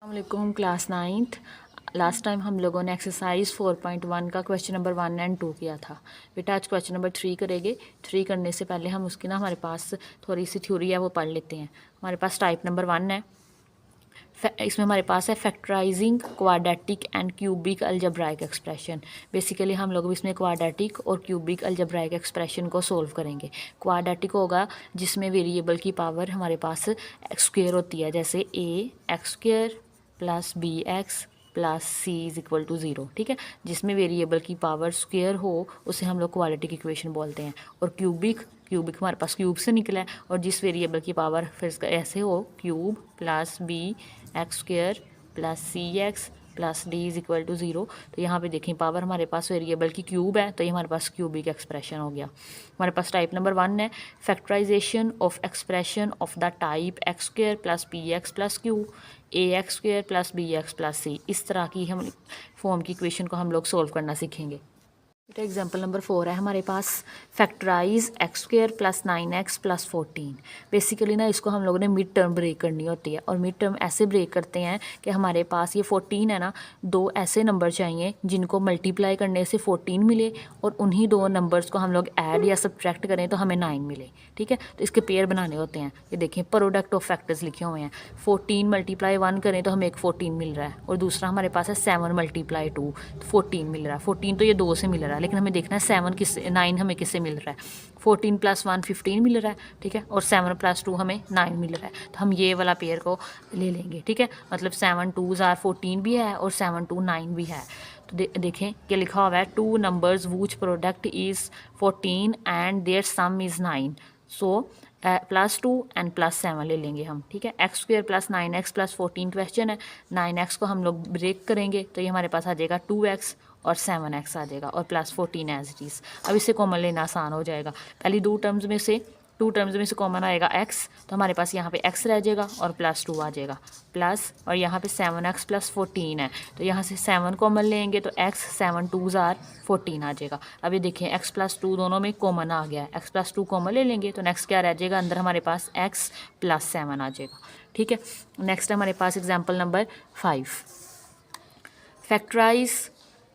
अस्सलामुअलैकुम class 9th। Last time हम लोगों ने एक्सरसाइज 4.1 का क्वेश्चन नंबर 1 एंड 2 किया था। बेटा आज क्वेश्चन नंबर 3 करेंगे। 3 करने से पहले हम उसकी हमारे पास थोड़ी सी थ्योरी है वो पढ़ लेते हैं। हमारे पास टाइप नंबर 1 है, इसमें हमारे पास है factorising quadratic and cubic algebraic expression. Basically हम लोग इसमें क्वाड्रेटिक और क्यूबिक अलजेब्राइक एक्सप्रेशन को सोल्व करेंगे। क्वाड्रेटिक होगा जिसमें वेरिएबल की पावर हमारे पास एक्स स्क्वेयर होती है, जैसे a x square plus b x plus c is equal to 0। ठीक है, जिसमें वेरिएबल की पावर स्क्वेयर हो उसे हम लोग क्वाड्रेटिक इक्वेशन बोलते हैं। और क्यूबिक क्यूबिक हमारे पास क्यूब से निकला है, और जिस वेरिएबल की पावर फिर ऐसे हो cube plus b x square plus c x plus d is equal to 0। तो यहाँ पे देखें पावर हमारे पास वेरिएबल की क्यूब है, तो ये हमारे पास क्यूबिक एक्सप्रेशन हो गया। हमारे पास टाइप नंबर 1 है factorisation of expression of the type x square plus p x plus q a x square plus b x plus c. इस तरह की हम फॉर्म की इक्वेशन को हम लोग सोल्व करना सीखेंगे। बेटा एग्जाम्पल नंबर 4 है हमारे पास, factorise x square plus 9x plus 14। Basically ना इसको हम लोगों ने मिड टर्म ब्रेक करनी होती है, और मिड टर्म ऐसे ब्रेक करते हैं कि हमारे पास ये 14 है ना, दो ऐसे नंबर चाहिए जिनको मल्टीप्लाई करने से 14 मिले, और उन्हीं दो नंबर्स को हम लोग ऐड या सब्ट्रैक्ट करें तो हमें 9 मिले। ठीक है, तो इसके पेयर बनाने होते हैं। ये देखें प्रोडक्ट ऑफ फैक्टर्स लिखे हुए हैं। 14 मल्टीप्लाई 1 करें तो हमें एक 14 मिल रहा है, और दूसरा हमारे पास है 7 मल्टीप्लाई 2 तो 14 मिल रहा है। 14 तो ये 2 से मिल रहा है, लेकिन हमें देखना है 7 किससे 9 हमें किससे मिल रहा है। 14 प्लस 1 15 मिल रहा है, ठीक है, और 7 प्लस 2 हमें 9 मिल रहा है। तो हम ये वाला पेयर को ले लेंगे। ठीक है, मतलब 7 2s are 14 भी है और 7 2 9 भी है। तो देखें क्या लिखा हुआ है, 2 numbers which product is 14 and there sum is 9। So plus 2 and plus 7 ले लेंगे हम। ठीक है, x square plus 9x plus 14 question है। 9x को हम लोग ब्रेक करेंगे तो ये हमारे पास आ जाएगा 2x और 7x आ जाएगा, और प्लस 14 एज इट इज़। अब इससे कॉमन लेना आसान हो जाएगा। पहली टू टर्म्स में से कॉमन आएगा x, तो हमारे पास यहाँ पे x रह जाएगा और प्लस 2 आ जाएगा, प्लस और यहाँ पे 7x प्लस 14 है, तो यहाँ से 7 कॉमन लेंगे तो x 7 2s are 14 आ जाएगा। अब ये देखें x प्लस 2 दोनों में कॉमन आ गया है, x प्लस 2 कॉमन ले लेंगे तो नेक्स्ट क्या रह जाएगा, अंदर हमारे पास x प्लस 7 आ जाएगा। ठीक है, नेक्स्ट हमारे पास example number 5, factorise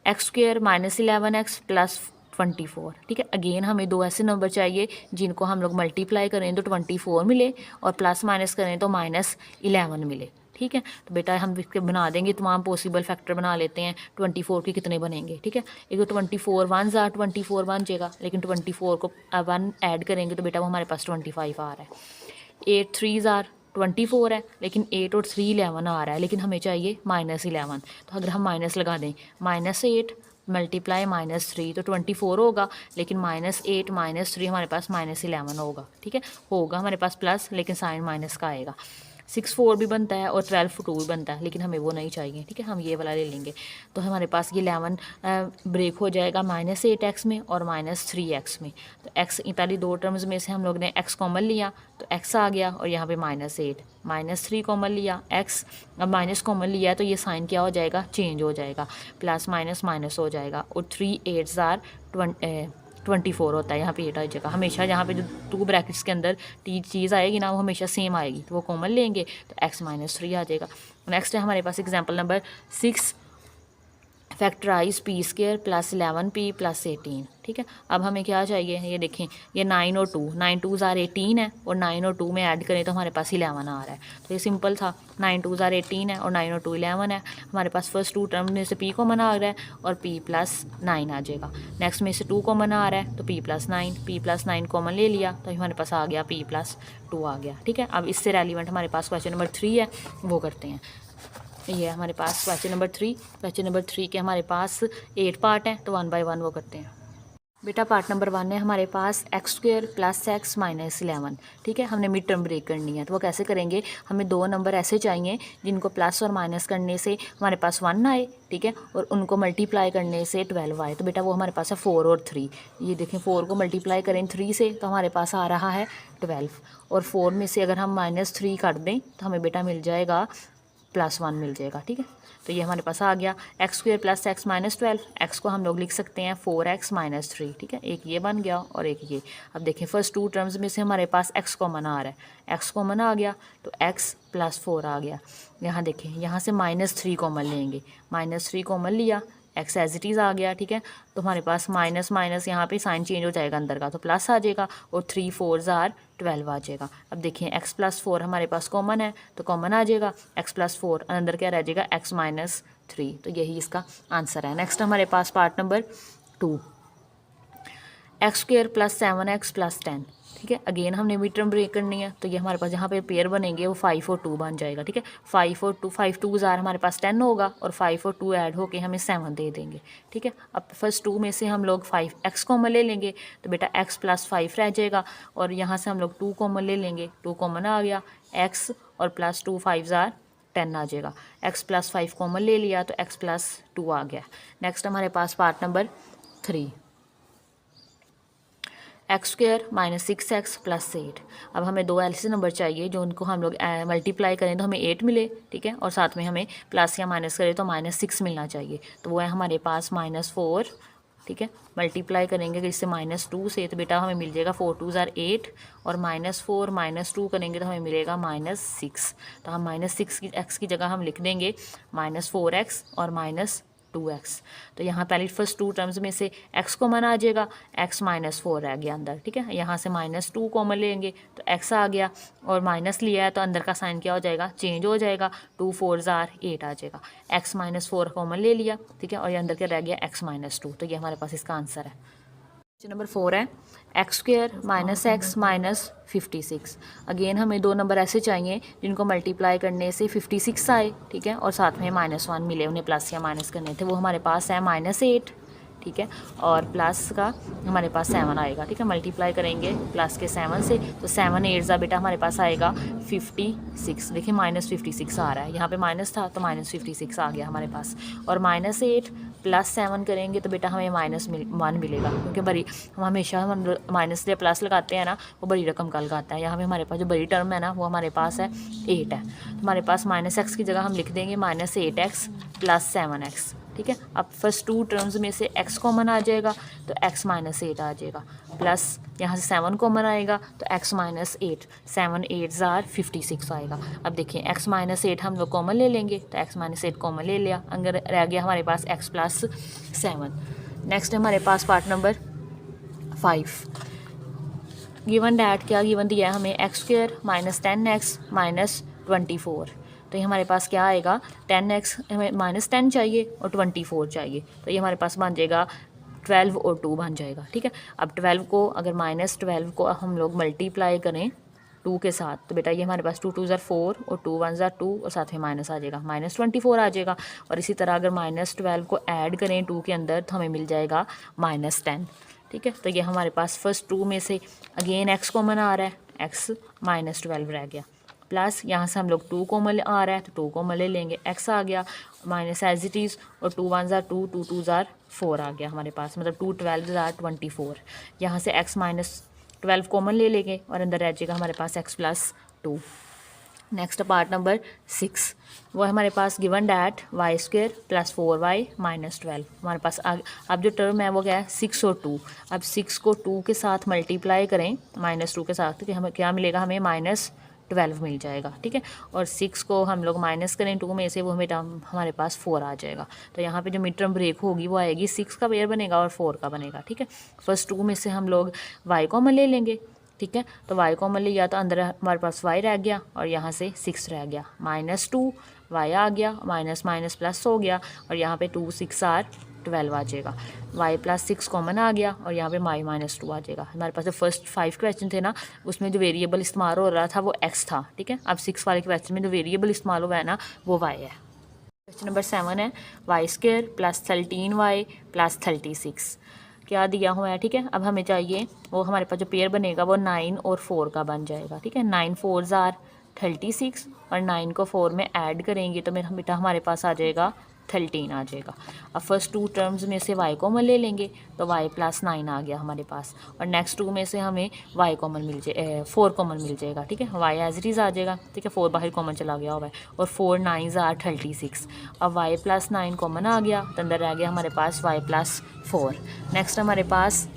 x square minus 11x plus 24। ठीक है, अगेन हमें दो ऐसे नंबर चाहिए जिनको हम लोग मल्टीप्लाई करें तो 24 मिले, और प्लस माइनस करें तो माइनस 11 मिले। ठीक है, तो बेटा हम इसके बना देंगे, तमाम पॉसिबल फैक्टर बना लेते हैं। 24 के कितने बनेंगे, ठीक है, एक तो 24 1s are 24 बन जाएगा, लेकिन 24 को 1 ऐड करेंगे तो बेटा वो हमारे पास 25 आ रहा है। 8 3s are 24 है, लेकिन 8 और 3 11 आ रहा है, लेकिन हमें चाहिए -11। तो अगर हम माइनस लगा दें, -8 मल्टीप्लाई -3 तो 24 होगा, लेकिन -8 -3 हमारे पास -11 होगा। ठीक है, होगा हमारे पास प्लस, लेकिन साइन माइनस का आएगा। 6 4 भी बनता है और 12 2 भी बनता है, लेकिन हमें वो नहीं चाहिए। ठीक है, हम ये वाला ले लेंगे। तो हमारे पास ये 11 ब्रेक हो जाएगा -8x में और -3x में। तो x पहली दो टर्म्स में से हम लोग ने x कॉमन लिया तो x आ गया, और यहाँ पे -8 -3 कॉमन लिया x, अब माइनस कॉमन लिया है तो ये साइन क्या हो जाएगा, चेंज हो जाएगा, प्लस माइनस माइनस हो जाएगा, और 3 8s are 24 होता है। यहाँ पे 8 आ जाएगा। हमेशा यहाँ पे जो 2 ब्रैकेट्स के अंदर चीज़ आएगी ना वो हमेशा सेम आएगी, तो वो कॉमन लेंगे तो x -3 आ जाएगा। नेक्स्ट है हमारे पास example number 6, factorise p square plus 11p plus 18। ठीक है, अब हमें क्या चाहिए, ये देखें ये 9 और 2, 9 2s are 18 है, और 9 और 2 में ऐड करें तो हमारे पास 11 आ रहा है। तो ये सिंपल था, 9 2s are 18 है और 9 और 2 11 है। हमारे पास फर्स्ट 2 टर्म में से p कॉमन आ रहा है और p प्लस 9 आ जाएगा। नेक्स्ट में से 2 कॉमन आ रहा है तो p प्लस 9 कॉमन ले लिया तो हमारे पास आ गया p प्लस 2 आ गया। ठीक है, अब इससे रेलिवेंट हमारे पास क्वेश्चन नंबर 3 है, वो करते हैं। ये हमारे पास क्वेश्चन नंबर 3 के हमारे पास 8 पार्ट हैं, तो 1 बाय 1 वो करते हैं। बेटा पार्ट नंबर 1 है हमारे पास x square plus x minus 11। ठीक है, हमने मिड टर्म ब्रेक करनी है, तो वो कैसे करेंगे, हमें दो नंबर ऐसे चाहिए जिनको प्लस और माइनस करने से हमारे पास 1 आए, ठीक है, और उनको मल्टीप्लाई करने से 12 आए। तो बेटा वो हमारे पास है 4 और 3। ये देखें 4 को मल्टीप्लाई करें 3 से तो हमारे पास आ रहा है 12, और 4 में से अगर हम -3 काट दें तो हमें बेटा मिल जाएगा +1 मिल जाएगा। ठीक है, तो ये हमारे पास आ गया। x² + x - 12, x को हम लोग लिख सकते हैं 4x - 3। ठीक है, एक ये बन गया और एक ये। अब देखें फर्स्ट टू टर्म्स में से हमारे पास x कॉमन आ रहा है, x कॉमन आ गया तो x + 4 आ गया। यहाँ देखें, यहाँ से -3 कॉमन लेंगे, -3 कॉमन लिया, x एज इट इज़ आ गया। ठीक है, तो हमारे पास माइनस माइनस यहाँ पे साइन चेंज हो जाएगा अंदर का, तो प्लस आ जाएगा और 3 4s are 12 आ जाएगा। अब देखिए x + 4 हमारे पास कॉमन है तो कॉमन आ जाएगा, x + 4 अंदर क्या रह जाएगा x - 3, तो यही इसका आंसर है। नेक्स्ट हमारे पास पार्ट नंबर 2, x² + 7x + 10। ठीक है, अगेन हमने मिड टर्म ब्रेक करनी है, तो ये हमारे पास जहाँ पे पेयर बनेंगे वो 5 और 2 बन जाएगा। ठीक है, 5 और 2, 5 2s are हमारे पास 10 होगा और 5 और 2 ऐड होके हमें 7 दे देंगे। ठीक है, अब फर्स्ट 2 में से हम लोग 5x कॉमन ले लेंगे तो बेटा x + 5 रह जाएगा और यहाँ से हम लोग 2 कॉमन ले लेंगे, 2 कॉमन आ गया, x और +2 5s are 10 आ जाएगा। x + 5 कॉमन ले लिया तो x + 2 आ गया। नेक्स्ट हमारे पास पार्ट नंबर 3, x² - 6x + 8। अब हमें दो ऐसे नंबर चाहिए जो उनको हम लोग मल्टीप्लाई करें तो हमें 8 मिले। ठीक है, और साथ में हमें प्लस या माइनस करें तो -6 मिलना चाहिए, तो वो है हमारे पास -4। ठीक है, मल्टीप्लाई करेंगे इससे -2 से तो बेटा हमें मिल जाएगा 4 2s are 8 और -4 -2 करेंगे तो हमें मिलेगा -6। तो हम -6 की x की जगह हम लिख देंगे -4x और -2x। तो यहाँ पहले फर्स्ट 2 टर्म्स में से x कॉमन आ जाएगा, x -4 रह गया अंदर। ठीक है, यहाँ से -2 कॉमन लेंगे तो x आ गया और माइनस लिया है तो अंदर का साइन क्या हो जाएगा, चेंज हो जाएगा, 2 4s are 8 आ जाएगा। x -4 कॉमन ले लिया। ठीक है, और ये अंदर क्या रह गया x -2, तो ये हमारे पास इसका आंसर है। क्वेश्चन नंबर 4 है x² - x - 56। अगेन हमें दो नंबर ऐसे चाहिए जिनको मल्टीप्लाई करने से 56 आए। ठीक है, और साथ में -1 मिले, उन्हें प्लस या माइनस करने थे, वो हमारे पास है -8। ठीक है, और प्लस का हमारे पास 7 आएगा। ठीक है, मल्टीप्लाई करेंगे प्लस के 7 से तो 7 8 का बेटा हमारे पास आएगा 56। देखिए -56 आ रहा है, यहाँ पे माइनस था तो -56 आ गया हमारे पास। और -8 + 7 करेंगे तो बेटा हमें -1 मिलेगा, क्योंकि बड़ी हम हमेशा हम माइनस या प्लस लगाते हैं ना, वो बड़ी रकम का लगाता है। यहाँ पे हमारे पास जो बड़ी टर्म है ना वो हमारे पास है 8 है, तो हमारे पास -x की जगह हम लिख देंगे -8x + 7x। ठीक है, अब फर्स्ट 2 टर्म्स में से x कॉमन आ जाएगा तो x -8 आ जाएगा, प्लस यहाँ से 7 कॉमन आएगा तो x -8, 7 8s are 56 आएगा। अब देखिए x -8 हम लोग कॉमन ले लेंगे तो x -8 कॉमन ले लिया, अंदर रह गया हमारे पास x + 7। नेक्स्ट हमारे पास पार्ट नंबर 5, गिवन डैट क्या गिवन दिया है हमें, x² - 10x - 24। तो ये हमारे पास क्या आएगा, 10x हमें -10 चाहिए और 24 चाहिए, तो ये हमारे पास बन जाएगा 12 और 2 बन जाएगा। ठीक है, अब 12 को अगर -12 को हम लोग मल्टीप्लाई करें 2 के साथ तो बेटा ये हमारे पास 2 2s are 4 और 2 1s are 2 और साथ में माइनस आ जाएगा, -24 आ जाएगा। और इसी तरह अगर -12 को ऐड करें 2 के अंदर तो हमें मिल जाएगा -10। ठीक है, तो ये हमारे पास फर्स्ट 2 में से अगेन x कॉमन आ रहा है, x -12 रह गया, प्लस यहाँ से हम लोग 2 कॉमन आ रहा है तो 2 कॉमन ले लेंगे, x आ गया माइनस एज इट इज़ और 2 1s are 2 2 2s are 4 आ गया हमारे पास, मतलब 2 12s are 24। यहाँ से x -12 कॉमन ले लेंगे और अंदर रह जाएगा हमारे पास x + 2। नेक्स्ट पार्ट नंबर 6, वो हमारे पास गिवन डैट y² + 4y - 12। हमारे पास अब जो टर्म है वो क्या है, 6 और 2। अब 6 को 2 के साथ मल्टीप्लाई करें -2 के साथ तो हमें क्या मिलेगा, हमें -12 मिल जाएगा। ठीक है, और 6 को हम लोग माइनस करें 2 में से, वो हमें टर्म हमारे पास 4 आ जाएगा। तो यहाँ पे जो मिड टर्म ब्रेक होगी वो आएगी 6 का पेयर बनेगा और 4 का बनेगा। ठीक है, फर्स्ट 2 में से हम लोग y कॉमन ले लेंगे। ठीक है, तो y कॉमन लिया तो अंदर हमारे पास y रह गया और यहाँ से 6 रह गया, -2 y आ गया, माइनस माइनस प्लस हो गया और यहाँ पे 2 6 are 12 आ जाएगा, y + 6 कॉमन आ गया और यहाँ पे y -2 आ जाएगा। हमारे पास जो फर्स्ट 5 क्वेश्चन थे ना उसमें जो वेरिएबल इस्तेमाल हो रहा था वो x था। ठीक है, अब 6 वाले क्वेश्चन में जो वेरिएबल इस्तेमाल हुआ है ना वो y है। क्वेश्चन नंबर 7 है y² + 13y + 36 क्या दिया हुआ है। ठीक है, अब हमें चाहिए वो हमारे पास जो पेयर बनेगा वो 9 और 4 का बन जाएगा। ठीक है, 9 4s are 36 और 9 को 4 में ऐड करेंगे तो मेरा बेटा हमारे पास आ जाएगा 13 आ जाएगा। अब फर्स्ट टू टर्म्स में से y कॉमन ले लेंगे तो y प्लस 9 आ गया हमारे पास, और नेक्स्ट टू में से हमें y कॉमन मिल जाए 4 कॉमन मिल जाएगा, ठीक है, y एज इट इज़ आ जाएगा, ठीक है, 4 बाहर कॉमन चला गया हुआ है, और 4 9s आर 36। अब y प्लस 9 कॉमन आ गया तो अंदर रह गया हमारे पास y प्लस 4। नेक्स्ट हमारे पास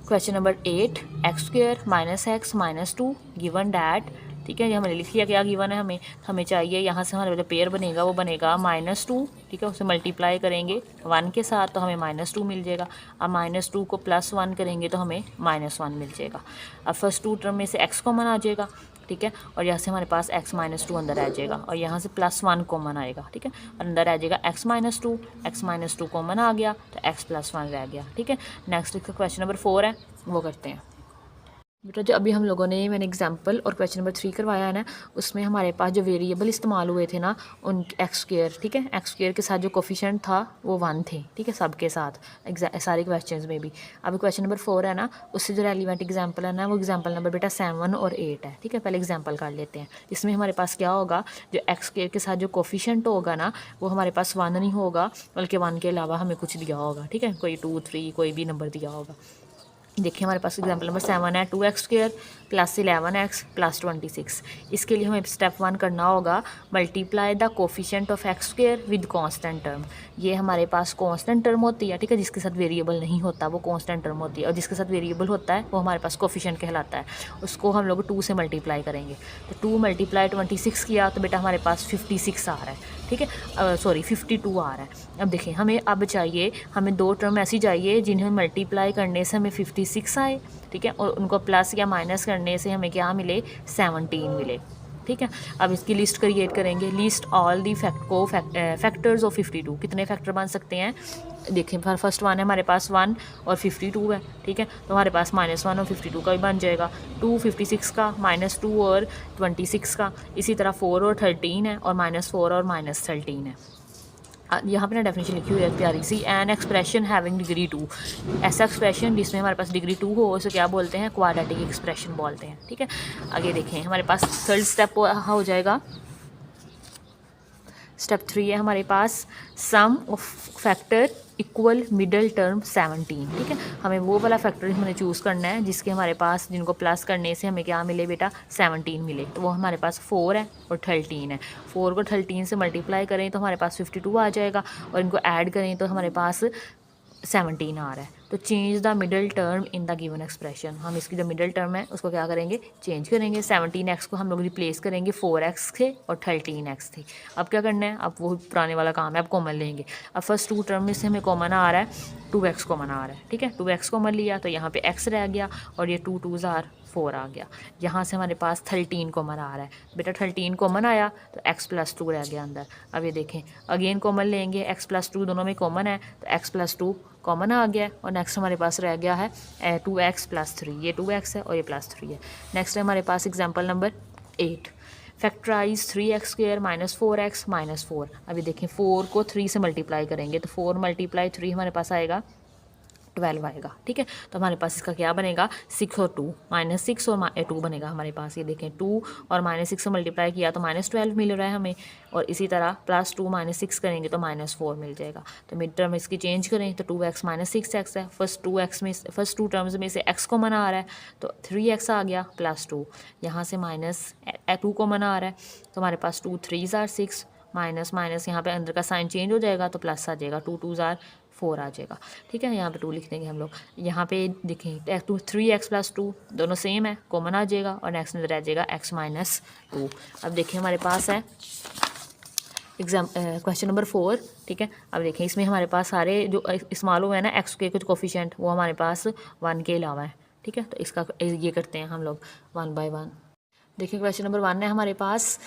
question number 8, x square minus x minus 2 given that, ठीक है, ये हमने लिख लिया क्या गिवन है, हमें चाहिए यहाँ से हमारे जो पेयर बनेगा वो बनेगा -2, ठीक है, उसे मल्टीप्लाई करेंगे 1 के साथ तो हमें -2 मिल जाएगा। अब -2 को +1 करेंगे तो हमें -1 मिल जाएगा। अब फर्स्ट टू टर्म में से x कॉमन आ जाएगा, ठीक है, और यहाँ से हमारे पास x -2 अंदर आ जाएगा, और यहाँ से +1 कॉमन आएगा, ठीक है, और अंदर आ जाएगा x -2 कॉमन आ गया तो x +1 रह गया, ठीक है। नेक्स्ट क्वेश्चन नंबर 4 है, वो करते हैं। बेटा जो अभी हम लोगों ने मैंने एग्जांपल और क्वेश्चन नंबर 3 करवाया है ना, उसमें हमारे पास जो वेरिएबल इस्तेमाल हुए थे ना, उन एक्स स्क्वेयर, ठीक है, एक्स स्क्वेयर के साथ जो कोफिशिएंट था वो 1 थे, ठीक है, सबके साथ सारे क्वेश्चंस में भी। अभी क्वेश्चन नंबर 4 है ना, उससे जो रेलिवेंट एग्जाम्पल है ना, वो एग्जाम्पल नंबर बेटा 7 और 8 है, ठीक है। पहले एग्जाम्पल कर लेते हैं। इसमें हमारे पास क्या होगा, जो एक्स स्क्वेयर के साथ जो कोफिशिएंट होगा ना, वो हमारे पास 1 नहीं होगा, बल्कि 1 के अलावा हमें कुछ दिया होगा, ठीक है, कोई 2 3 कोई भी नंबर दिया होगा। देखिए हमारे पास एग्जाम्पल नंबर 7 है, 2x square plus 11x plus 26। इसके लिए हमें स्टेप 1 करना होगा, multiply the coefficient of x square with constant term. ये हमारे पास कांस्टेंट टर्म होती है, ठीक है, जिसके साथ वेरिएबल नहीं होता वो कांस्टेंट टर्म होती है, और जिसके साथ वेरिएबल होता है वो हमारे पास कोफिशिएंट कहलाता है। उसको हम लोग 2 से मल्टीप्लाई करेंगे, तो 2 × 26 किया तो बेटा हमारे पास 56 आ रहा है, ठीक है, सॉरी 52 आ रहा है। अब देखिए हमें अब चाहिए, हमें 2 टर्म ऐसी चाहिए जिन्हें मल्टीप्लाई करने से हमें 56 आए, ठीक है, और उनको प्लस या माइनस करने से हमें क्या मिले, 17 मिले, ठीक है। अब इसकी लिस्ट क्रिएट करेंगे, list all the factors of 52। कितने फैक्टर बन सकते हैं, देखिए फर्स्ट वन है हमारे पास 1 और 52 है, ठीक है, तो हमारे पास -1 और 52 का भी बन जाएगा, 2 56 का, -2 और 26 का, इसी तरह 4 और 13 है, और -4 और -13 है। यहाँ पे ना डेफिनेशन लिखी हुई है प्यारी सी, एन एक्सप्रेशन हैविंग डिग्री 2। ऐसा एक्सप्रेशन जिसमें हमारे पास डिग्री 2 हो उसे क्या बोलते हैं, क्वाड्रेटिक एक्सप्रेशन बोलते हैं, ठीक है। आगे देखें हमारे पास थर्ड स्टेप हो जाएगा, स्टेप 3 है हमारे पास, sum of factor equal middle term 17, ठीक है। हमें वो वाला फैक्टर हमें चूज़ करना है जिसके हमारे पास, जिनको प्लस करने से हमें क्या मिले बेटा, 17 मिले, तो वो हमारे पास 4 है और 13 है। 4 को 13 से मल्टीप्लाई करें तो हमारे पास 52 आ जाएगा, और इनको ऐड करें तो हमारे पास 17 आ रहा है। तो change the middle term in the given expression, हम इसकी जो मिडल टर्म है उसको क्या करेंगे, चेंज करेंगे। 17x को हम लोग रिप्लेस करेंगे 4x से, और 13x थे। अब क्या करना है, अब वो पुराने वाला काम है, अब कॉमन लेंगे। अब फर्स्ट टू टर्म में से हमें कॉमन आ रहा है 2x कॉमन आ रहा है, ठीक है, 2x कॉमन लिया तो यहाँ पे x रह गया, और ये 2 2s आर 4 आ गया। यहाँ से हमारे पास 13 कॉमन आ रहा है, बेटा 13 कॉमन आया तो x + 2 रह गया अंदर। अब ये देखें अगेन कॉमन लेंगे, x + 2 दोनों में कॉमन है तो x + 2 कॉमन आ गया, और नेक्स्ट हमारे पास रह गया है 2x + 3, ये 2x है और ये +3 है। नेक्स्ट है हमारे पास example number 8, factorise 3x square -4x -4। अभी देखें 4 को 3 से मल्टीप्लाई करेंगे तो 4 × 3 हमारे पास आएगा 12 आएगा, ठीक है। तो हमारे पास इसका क्या बनेगा, 6 और 2, -6 और 2 बनेगा हमारे पास। ये देखें 2 और -6 से मल्टीप्लाई किया तो -12 मिल रहा है हमें, और इसी तरह +2 -6 करेंगे तो -4 मिल जाएगा। तो मिड टर्म इसकी चेंज करें तो 2x -6x है। फर्स्ट टू टर्म्स में से x कॉमन आ रहा है तो 3x आ गया +2, यहाँ से -2 कॉमन आ रहा है तो हमारे पास 2 3s आर 6, माइनस यहाँ पे अंदर का साइन चेंज हो जाएगा तो प्लस आ जाएगा, 2 2s आर 4 आ जाएगा, ठीक है। यहाँ पे 2 लिख देंगे हम लोग। यहाँ पे देखें 3x + 2 दोनों सेम है, कॉमन आ जाएगा, और नेक्स्ट में रह जाएगा x - 2। अब देखिए हमारे पास है क्वेश्चन नंबर 4, ठीक है। अब देखें इसमें हमारे पास सारे जो इस्तेमाल हुए हैं ना x के कुछ कोफिशिएंट, वो हमारे पास 1 के अलावा है, ठीक है। तो इसका ये करते हैं हम लोग 1 बाय 1। देखिए क्वेश्चन नंबर 1 है हमारे पास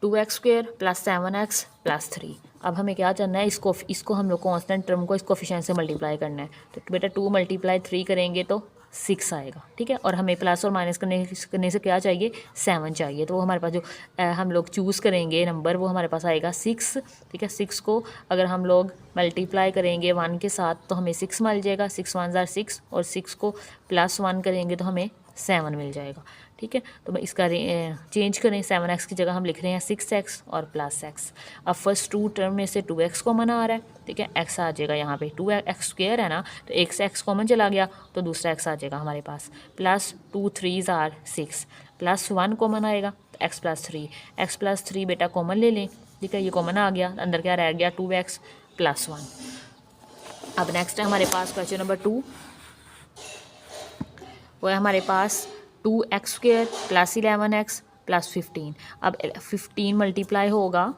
2x स्क्वेयर + 7x + 3। अब हमें क्या करना है, इसको हम लोग कांस्टेंट टर्म को इस कोफिशिएंट से मल्टीप्लाई करना है। तो बेटा 2 × 3 करेंगे तो 6 आएगा, ठीक है। और हमें प्लस और माइनस करने से क्या चाहिए, 7 चाहिए। तो वो हमारे पास जो हम लोग चूज़ करेंगे नंबर, वो हमारे पास आएगा 6, ठीक है। 6 को अगर हम लोग मल्टीप्लाई करेंगे 1 के साथ तो हमें 6 मिल जाएगा, 6 1s आर 6, और 6 को +1 करेंगे तो हमें 7 मिल जाएगा, ठीक है। तो मैं इसका चेंज करें, 7x की जगह हम लिख रहे हैं 6x और प्लस x। अब फर्स्ट टू टर्म में से 2x कॉमन आ रहा है, ठीक है, x आ जाएगा यहाँ पे 2x स्क्वायर है ना, तो एक से x कॉमन चला गया तो दूसरा x आ जाएगा हमारे पास, plus 2 3s are 6, plus 1 common आएगा तो x प्लस 3 बेटा कॉमन ले लें, ठीक है, ये कॉमन आ गया, अंदर क्या रह गया 2x प्लस 1। अब नेक्स्ट है हमारे पास क्वेश्चन नंबर 2, वो है हमारे पास 2x square plus 11x plus 15। अब 15 मल्टीप्लाई होगा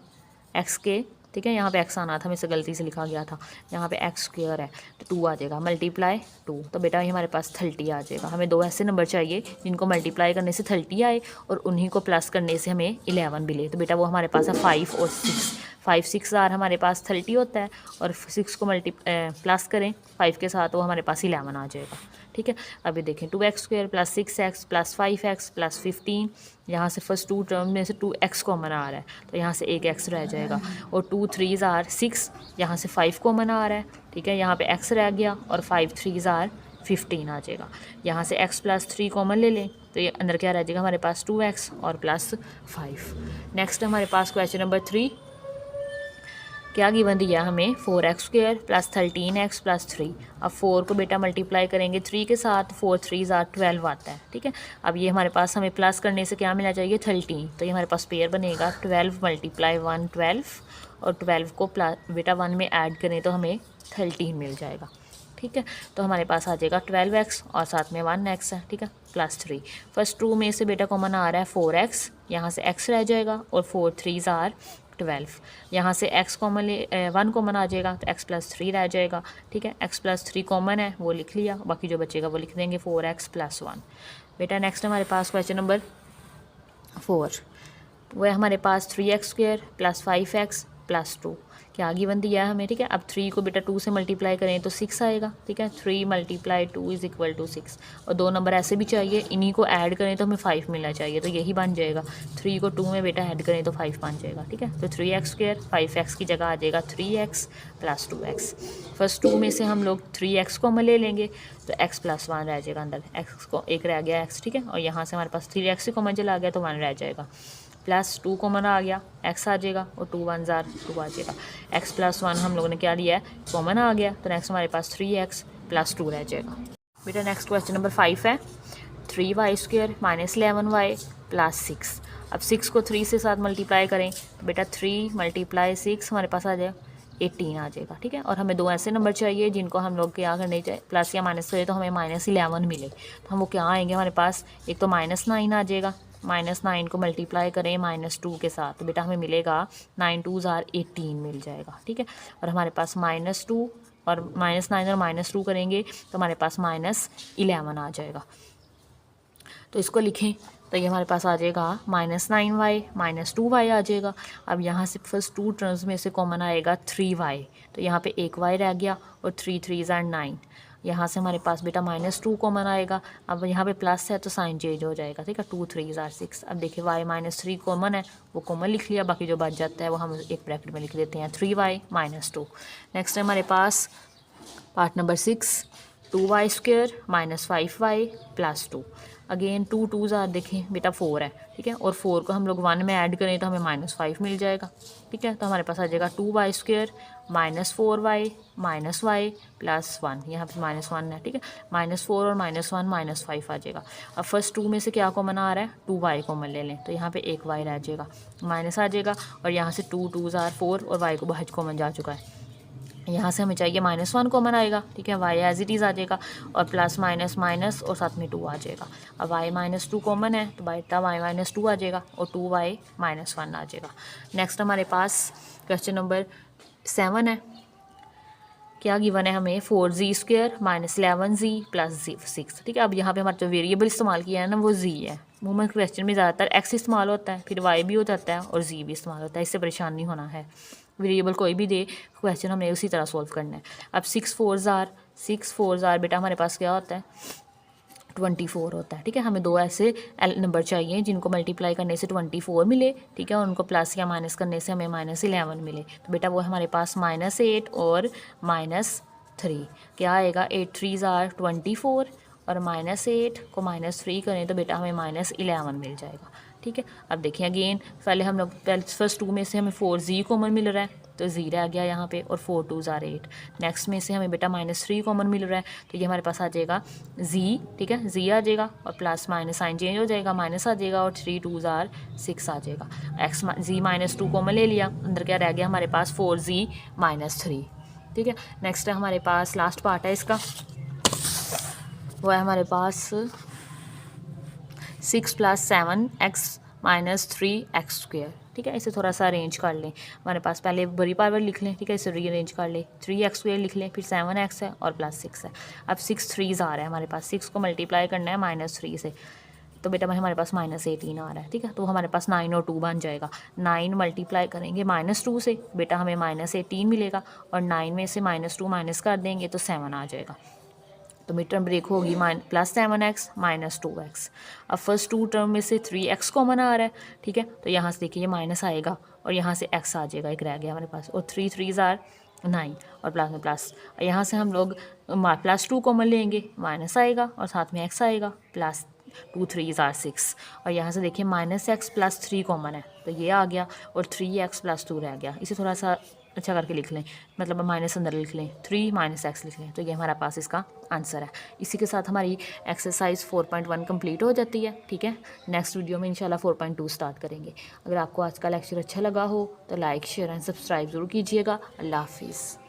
x के, ठीक है, यहाँ पे x आना था, मेरे से गलती से लिखा गया था, यहाँ पे x स्क्वायर है तो 2 आ जाएगा, मल्टीप्लाई 2, तो बेटा ये हमारे पास 30 आ जाएगा। हमें दो ऐसे नंबर चाहिए जिनको मल्टीप्लाई करने से 30 आए और उन्हीं को प्लस करने से हमें 11 मिले, तो बेटा वो हमारे पास है 5 और 6। 5 6 आर हमारे पास 30 होता है और 6 को प्लस करें 5 के साथ, वो हमारे पास 11 आ जाएगा, ठीक है। अभी देखें 2x square plus 6x plus 5x plus 15, यहाँ से फर्स्ट टू टर्म में से 2x कॉमन आ रहा है तो यहाँ से एक x रह जाएगा, और 2 3s आर 6, यहाँ से 5 कॉमन आ रहा है, ठीक है, यहाँ पे x रह गया और 5 3s आर 15 आ जाएगा। यहाँ से x प्लस 3 कॉमन ले लें तो ये अंदर क्या रह जाएगा हमारे पास 2x और प्लस 5। नेक्स्ट हमारे पास क्वेश्चन नंबर 3, क्या गिवन दिया हमें 4x square plus 13x plus 3। अब 4 को बेटा मल्टीप्लाई करेंगे 3 के साथ, 4 3s आर 12 आता है, ठीक है। अब ये हमारे पास हमें प्लस करने से क्या मिलना चाहिए 13, तो ये हमारे पास पेयर बनेगा 12 मल्टीप्लाई 1 12, और 12 को बेटा 1 में ऐड करें तो हमें 13 मिल जाएगा, ठीक है। तो हमारे पास आ जाएगा 12x और साथ में 1x है, ठीक है, प्लस 3। फर्स्ट टू में से बेटा कॉमन आ रहा है 4x, यहाँ से x रह जाएगा और 4 3s आर 12, यहाँ से x कॉमन 1 कॉमन आ जाएगा तो x प्लस 3 रह जाएगा, ठीक है, x प्लस 3 कॉमन है वो लिख लिया, बाकी जो बचेगा वो लिख देंगे 4x प्लस 1। बेटा नेक्स्ट हमारे पास क्वेश्चन नंबर 4, वो है हमारे पास 3x square plus 5x plus 2। क्या गिवन दिया है हमें, ठीक है। अब 3 को बेटा 2 से मल्टीप्लाई करें तो 6 आएगा, ठीक है, 3 मल्टीप्लाई 2 इज़ इक्वल टू 6, और दो नंबर ऐसे भी चाहिए, इन्हीं को ऐड करें तो हमें 5 मिलना चाहिए, तो यही बन जाएगा, 3 को 2 में बेटा ऐड करें तो 5 बन जाएगा, ठीक है। तो 3x स्क्वायर 5x की जगह आ जाएगा 3x प्लस 2x। फर्स्ट 2 में से हम लोग 3x को ले लेंगे तो x प्लस 1 रह जाएगा, अंदर x को एक रह गया x, ठीक है, और यहाँ से हमारे पास 3x से कॉमन चला गया तो 1 रह जाएगा, प्लस 2 कॉमन आ गया x आ जाएगा और 2 1s आर 2 आ जाएगा, x प्लस 1 हम लोगों ने क्या लिया है कॉमन आ गया, तो नेक्स्ट हमारे पास 3x प्लस 2 रह जाएगा। बेटा नेक्स्ट क्वेश्चन नंबर 5 है 3y square minus 11y plus 6। अब 6 को 3 से साथ मल्टीप्लाई करें तो बेटा 3 मल्टीप्लाई 6 हमारे पास आ जाएगा 18 आ जाएगा, ठीक है। और हमें दो ऐसे नंबर चाहिए जिनको हम लोग क्या करने चाहिए प्लस या माइनस करें तो हमें माइनस 11 मिले, तो हम वो क्या आएंगे हमारे पास, एक तो -9 आ जाएगा, -9 को मल्टीप्लाई करें -2 के साथ तो बेटा हमें मिलेगा 9 2s आर 18 मिल जाएगा, ठीक है। और हमारे पास -2 और -9 और -2 करेंगे तो हमारे पास -11 आ जाएगा, तो इसको लिखें तो ये हमारे पास आ जाएगा -9y -2y आ जाएगा। अब यहाँ से फर्स्ट टू टर्म्स में से कॉमन आएगा 3y, तो यहाँ पे एक y रह गया और 3 3s आर 9, यहाँ से हमारे पास बेटा -2 कॉमन आएगा, अब यहाँ पे प्लस है तो साइन चेंज हो जाएगा, ठीक है, 2 3s आर 6। अब देखिए y -3 कॉमन है वो कॉमन लिख लिया, बाकी जो बच जाता है वो हम एक ब्रैकेट में लिख देते हैं 3y -2। नेक्स्ट है हमारे पास part number 6 2y square minus 5y plus 2। Again 2 2s are देखें बेटा 4 है, ठीक है, और 4 को हम लोग 1 में ऐड करें तो हमें -5 मिल जाएगा, ठीक है। तो हमारे पास आ जाएगा 2y square minus 4y minus y plus 1, यहाँ पे -1 है, ठीक है, -4 और -1 -5 आ जाएगा। अब फर्स्ट 2 में से क्या कॉमन आ रहा है 2y कॉमन ले लें तो यहाँ पे एक y रह जाएगा, माइनस आ जाएगा, और यहाँ से 2 2s आर 4 और y को बाहर कॉमन जा चुका है, यहाँ से हमें चाहिए -1 कॉमन आएगा, ठीक है, y एज इट इज़ आ जाएगा, और प्लस माइनस माइनस और साथ में 2 आ जाएगा। अब y -2 कॉमन है तो बेटा y -2 आ जाएगा और 2y -1 आ जाएगा। नेक्स्ट हमारे पास क्वेश्चन नंबर 7 है, क्या गिवन है हमें 4z square minus 11z plus 6, ठीक है। अब यहाँ पे हमारा जो वेरिएबल इस्तेमाल किया है ना वो z है, मूवमेंट क्वेश्चन में ज़्यादातर x इस्तेमाल होता है, फिर y भी हो जाता है और z भी इस्तेमाल होता है, इससे परेशान नहीं होना है, वेरिएबल कोई भी दे क्वेश्चन हमने उसी तरह सॉल्व करना है। अब 6 4s आर बेटा हमारे पास क्या होता है 24 होता है, ठीक है। हमें दो ऐसे नंबर चाहिए जिनको मल्टीप्लाई करने से 24 मिले, ठीक है, और उनको प्लस या माइनस करने से हमें -11 मिले, तो बेटा वो हमारे पास -8 और -3। क्या आएगा 8 3s आर 24 और -8 को -3 करें तो बेटा हमें -11 मिल जाएगा। ठीक है, अब देखिए अगेन पहले हम लोग फर्स्ट 2 में से हमें 4z कॉमन मिल रहा है तो z रह गया यहाँ पे और 4 2s are 8। नेक्स्ट में से हमें बेटा -3 कॉमन मिल रहा है तो ये हमारे पास आ जाएगा z। ठीक है, z आ जाएगा और प्लस माइनस साइन चेंज हो जाएगा, माइनस आ जाएगा और 3 2s are 6 आ जाएगा। z -2 कॉमन ले लिया, अंदर क्या रह गया हमारे पास 4z -3। ठीक है, नेक्स्ट है हमारे पास लास्ट पार्ट है इसका, वो है हमारे पास 6 + 7x - 3x²। ठीक है, इसे थोड़ा सा अरेंज कर लें। हमारे पास पहले बड़ी पावर लिख लें, ठीक है, इसे रीअरेंज कर लें, 3x² लिख लें, फिर 7x है और +6 है। अब 6 3s आ रहा है हमारे पास, 6 को मल्टीप्लाई करना है -3 से तो बेटा हमारे पास -18 आ रहा है। ठीक है, तो हमारे पास 9 और 2 बन जाएगा। 9 मल्टीप्लाई करेंगे -2 से बेटा हमें -18 मिलेगा और 9 में से -2 माइनस कर देंगे तो 7 आ जाएगा। तो मिड टर्म ब्रेक होगी +7x -2x। अब फर्स्ट 2 टर्म में से 3x कॉमन आ रहा है। ठीक है, तो यहाँ से देखिए ये माइनस आएगा और यहाँ से x आ जाएगा, एक रह गया हमारे पास, और 3 3s are 9 और प्लस में प्लस। यहाँ से हम लोग +2 कॉमन लेंगे, माइनस आएगा और साथ में x आएगा, +2 3s are 6 और यहाँ से देखिए -x + 3 कॉमन है तो ये आ गया और 3x + 2 रह गया। इसे थोड़ा सा अच्छा करके लिख लें, मतलब माइनस अंदर लिख लें, 3 - x लिख लें तो ये हमारा पास इसका आंसर है। इसी के साथ हमारी एक्सरसाइज 4.1 कंप्लीट हो जाती है। ठीक है, नेक्स्ट वीडियो में इंशाल्लाह 4.2 स्टार्ट करेंगे। अगर आपको आज का लेक्चर अच्छा लगा हो तो लाइक शेयर एंड सब्सक्राइब ज़रूर कीजिएगा। अल्लाह हाफिज़।